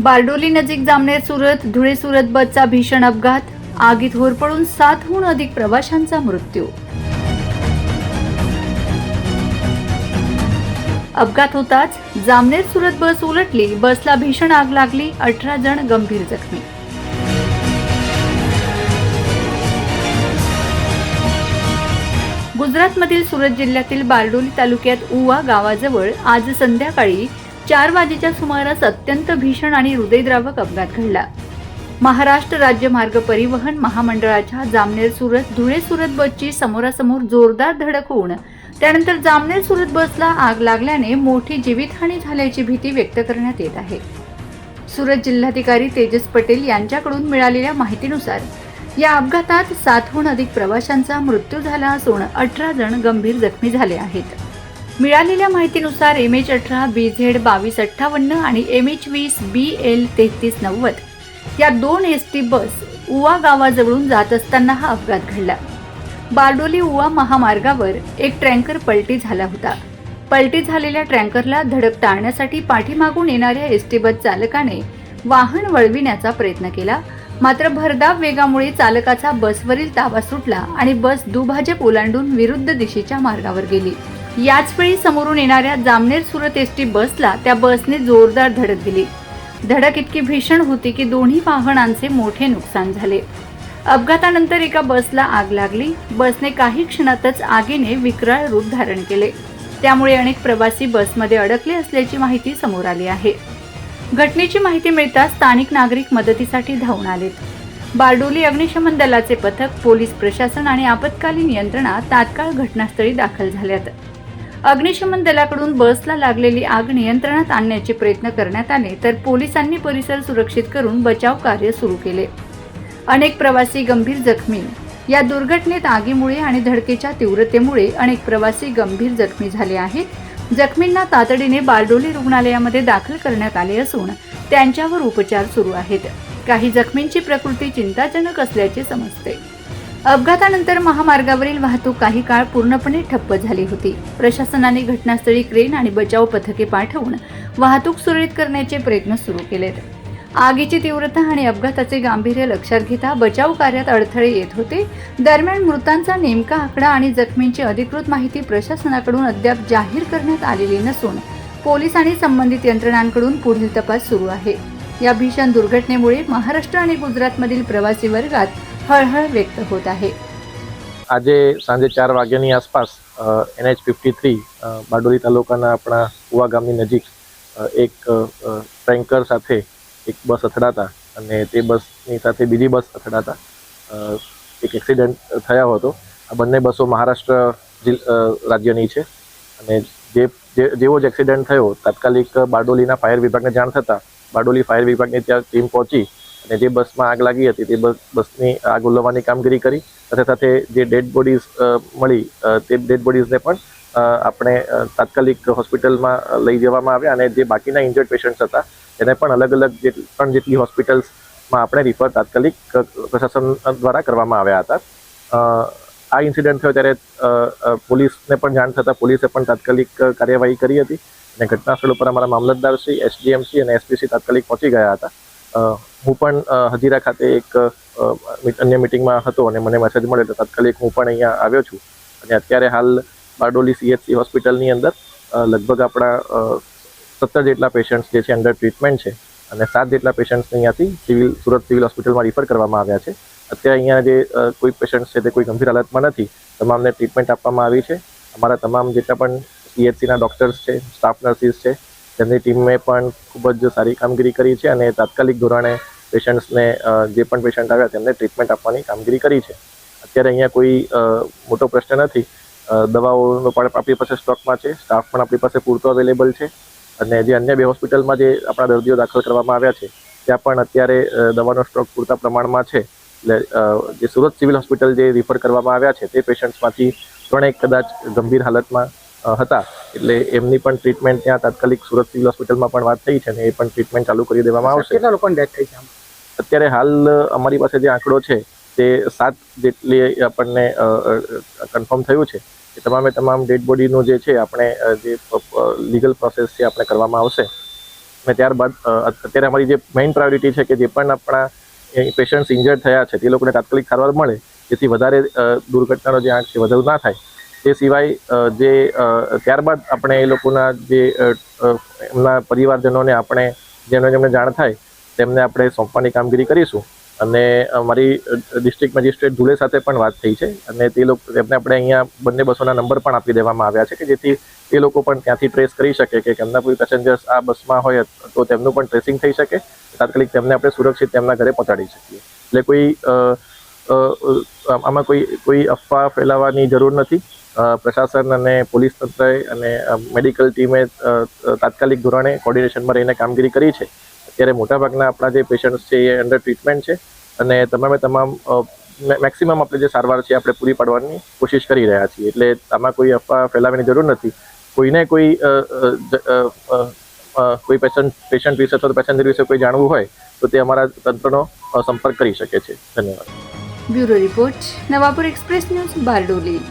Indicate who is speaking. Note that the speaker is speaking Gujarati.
Speaker 1: बारडोली नजीक जामनेर सुरत धुळे सुरत बसचा भीषण अपघात, आगीत होरपळून 7हून अधिक प्रवाशांचा मृत्यू। अपघात होताच जामनेर सुरत बस उलटली, बसला भीषण आग लागली, 18 जण गंभीर जखमी। गुजरातमधील सुरत जिल्ह्यातील बारडोली तालुक्यात उवा गावाजवळ आज संध्याकाळी 4 वाजेच्या सुमारास अत्यंत भीषण आणि हृदयद्रावक अपघात घडला। महाराष्ट्र राज्य मार्ग परिवहन महामंडळाच्या जामनेर सुरत धुळे सुरत बसची समोरासमोर जोरदार धडक होऊन त्यानंतर जामनेर सुरत बसला आग लागल्याने मोठी जीवितहानी झाल्याची भीती व्यक्त करण्यात येत आहे। सुरत जिल्हाधिकारी तेजस पटेल यांच्याकडून मिळालेल्या माहितीनुसार या अपघातात 7हून अधिक प्रवाशांचा मृत्यू झाला असून 18 जण गंभीर जखमी झाले आहेत। मिळालेल्या माहितीनुसार MH18 BZ 2258 आणि MH20 BL 3390 या 2 ST बस उवा गावाजवळून जात असताना हा अपघात घडला। बारडोली उवा महामार्गावर एक ट्रँकर पलटी झाला होता। पलटी झालेल्या ट्रँकरला धडक टाळण्यासाठी पाठीमागून येणाऱ्या ST बस चालकाने वाहन वळविण्याचा प्रयत्न केला, मात्र भरधाव वेगामुळे चालकाचा बसवरील ताबा सुटला आणि बस दुभाजक ओलांडून विरुद्ध दिशेच्या मार्गावर गेली। याच वेळी समोरून येणाऱ्या जामनेर सुरत ST बसला त्या बसने जोरदार धडक दिली। धडक इतकी भीषण होती की दोन्ही वाहनांचे मोठे नुकसान झाले। अपघातानंतर एका बसला आग लागली। बसने काही क्षणातच आगीने विकराळ रूप धारण केले, त्यामुळे अनेक प्रवासी बसमध्ये अडकले असल्याची माहिती समोर आली आहे। घटनेची माहिती मिळताच स्थानिक नागरिक मदतीसाठी धावून आलेत। बारडोली अग्निशमन दलाचे पथक, पोलीस प्रशासन आणि आपत्कालीन यंत्रणा तात्काळ घटनास्थळी दाखल झाल्यात। अग्निशमन दलाकडून बसला लागलेली आग नियंत्रणात आणण्याचे प्रयत्न करण्यात आले, तर पोलिसांनी परिसर सुरक्षित करून बचाव कार्य सुरू केले। अनेक प्रवासी गंभीर जखमी। या दुर्घटनेत आगीमुळे आणि धडकेच्या तीव्रतेमुळे अनेक प्रवासी गंभीर जखमी झाले आहेत। जखमींना तातडीने बारडोली रुग्णालयामध्ये दाखल करण्यात आले असून त्यांच्यावर उपचार सुरू आहेत। काही जखमींची प्रकृती चिंताजनक असल्याचे समजते। अपघातानंतर महामार्गावरील वाहतूक काही काळ पूर्णपणे ठप्प झाली होती। प्रशासनाने घटनास्थळी क्रेन आणि बचाव पथके पाठवून वाहतूक सुरळीत करण्याचे प्रयत्न सुरू केलेत। आगीची तीव्रता आणि अपघाताचे गांभीर्य लक्षात घेता बचाव कार्यात अडथळे येत होते। दरम्यान मृतांचा नेमका आकडा आणि जखमींची अधिकृत माहिती प्रशासनाकडून अद्याप जाहीर करण्यात आलेली नसून पोलीस आणि संबंधित यंत्रणांकडून पुढील तपास सुरू आहे। या भीषण दुर्घटनेमुळे महाराष्ट्र आणि गुजरातमधील प्रवासी वर्गात हळहळ व्यक्त होत आहे।
Speaker 2: આજે સાંજે 4 વાગ્યાની આસપાસ NH53 બારડોલી તાલુકાના આપણા ઉવા ગામની નજીક એક ટેન્કર સાથે એક બસ અથડાતા અને તે બસની સાથે બીજી બસ અથડાતા એક એક્સિડન્ટ થયો હતો। આ બંને બસો મહારાષ્ટ્ર રાજ્યની છે અને જેવો જ એક્સિડન્ટ થયો તાત્કાલિક બારડોલીના ફાયર વિભાગને જાણ થતાં બારડોલી ફાયર વિભાગની ત્યાં ટીમ પહોંચી અને જે બસમાં આગ લાગી હતી તે બસની આગ ઓલવવાની કામગીરી કરી। સાથે સાથે જે ડેડ બોડીઝ મળી તે ડેડ બોડીઝને પણ આપણે તાત્કાલિક હોસ્પિટલમાં લઈ જવામાં આવ્યા અને જે બાકીના ઇન્જર્ડ પેશન્ટ્સ હતા એને પણ અલગ અલગ 3 જેટલી હોસ્પિટલ્સમાં આપણે રિફર તાત્કાલિક પ્રશાસન દ્વારા કરવામાં આવ્યા હતા। આ ઇન્સિડન્ટ થયો ત્યારે પોલીસને પણ જાણ થતાં પોલીસે પણ તાત્કાલિક કાર્યવાહી કરી હતી અને ઘટનાસ્થળ ઉપર અમારા મામલતદારશ્રી, SDMC અને SPC તાત્કાલિક પહોંચી ગયા હતા। હું પણ હજીરા ખાતે એક અન્ય મિટિંગમાં હતો અને મને મેસેજ મળ્યો એટલે તાત્કાલિક હું પણ અહીંયા આવ્યો છું અને અત્યારે હાલ બારડોલી CHC હોસ્પિટલની અંદર લગભગ આપણા 17 જેટલા પેશન્ટ્સ જે છે અંડર ટ્રીટમેન્ટ છે અને 7 જેટલા પેશન્ટ્સને અહીંયાથી સુરત સિવિલ હોસ્પિટલમાં રિફર કરવામાં આવ્યા છે। અત્યારે અહીંયા જે કોઈ પેશન્ટ્સ છે તે કોઈ ગંભીર હાલતમાં નથી, તમામને ટ્રીટમેન્ટ આપવામાં આવી છે। અમારા તમામ જેટલા પણ CHCના ડૉક્ટર્સ છે, સ્ટાફ નર્સિસ છે, તેમની ટીમે પણ ખૂબ જ સારી કામગીરી કરી છે અને તાત્કાલિક ધોરણે પેશન્ટ્સને જે પણ પેશન્ટ આવ્યા તેમને ટ્રીટમેન્ટ આપવાની કામગીરી કરી છે। અત્યારે અહીંયા કોઈ મોટો પ્રશ્ન નથી। દવાઓનો પણ આપણી પાસે સ્ટોકમાં છે, સ્ટાફ પણ આપણી પાસે પૂરતો અવેલેબલ છે અને જે અન્ય 2 હોસ્પિટલમાં જે આપણા દર્દીઓ દાખલ કરવામાં આવ્યા છે ત્યાં પણ અત્યારે દવાનો સ્ટોક પૂરતા પ્રમાણમાં છે। એટલે જે સુરત સિવિલ હોસ્પિટલ જે રિફર કરવામાં આવ્યા છે તે પેશન્ટ્સમાંથી 3 કદાચ ગંભીર હાલતમાં હતા, એટલે એમની પણ ટ્રીટમેન્ટ ત્યાં તાત્કાલિક સુરત સિવિલ હોસ્પિટલમાં પણ વાત થઈ છે અને એ પણ ટ્રીટમેન્ટ ચાલુ કરી દેવામાં આવશે।
Speaker 3: કેટલા લોકોની ડેથ થઈ છે?
Speaker 2: અત્યારે હાલ અમારી પાસે જે આંકડો છે તે 7 જેટલી આપણને કન્ફર્મ થયું છે। એ તમામ ડેડ બોડીનું જે છે આપણે જે લીગલ પ્રોસેસ છે આપણે કરવામાં આવશે। અને ત્યારબાદ અત્યારે અમારી જે મેઇન પ્રાયોરિટી છે કે જે પણ આપણા પેશન્ટ્સ ઇન્જર્ડ થયા છે તે લોકોને તાત્કાલિક સારવાર મળે, જેથી વધારે દુર્ઘટનાનો જે આંક છે વધુ ના થાય. તે સિવાય જે ત્યારબાદ આપણે એ લોકોના જે એમના પરિવારજનોને આપણે જેમને જાણ થાય તેમને આપણે સોંપવાની કામગીરી કરીશું. અને અમારી ડિસ્ટ્રિક્ટ મેજિસ્ટ્રેટ ધુલે સાથે પણ વાત થઈ છે અને તેમને આપણે અહીંયા બંને બસોના નંબર પણ આપી દેવામાં આવ્યા છે કે જેથી તે લોકો પણ ત્યાંથી ટ્રેસ કરી શકે કે એમના કોઈ પેસેન્જર્સ આ બસમાં હોય તો તેમનું પણ ટ્રેસિંગ થઈ શકે, તાત્કાલિક તેમને આપણે સુરક્ષિત તેમના ઘરે પહોંચાડી શકીએ. એટલે આમાં કોઈ અફવા ફેલાવવાની જરૂર નથી. પ્રશાસન અને પોલીસ તંત્રએ અને મેડિકલ ટીમે તાત્કાલિક ધોરણે કોર્ડિનેશનમાં રહીને કામગીરી કરી છે. અત્યારે મોટાભાગના આપણા જે પેશન્ટ્સ છે એ અંડર ટ્રીટમેન્ટ છે અને તમામ મેક્સિમમ આપણે જે સારવાર છે આપણે પૂરી પાડવાની કોશિશ કરી રહ્યા છીએ. એટલે આમાં કોઈ અફવા ફેલાવવાની જરૂર નથી. કોઈને કોઈ પેશન્ટ વિશે અથવા પેસેન્જર વિશે કોઈ જાણવું હોય તો તે અમારા તંત્રનો સંપર્ક કરી શકે છે. ધન્યવાદ.
Speaker 1: Bureau report, Navapur express news, Bardoli.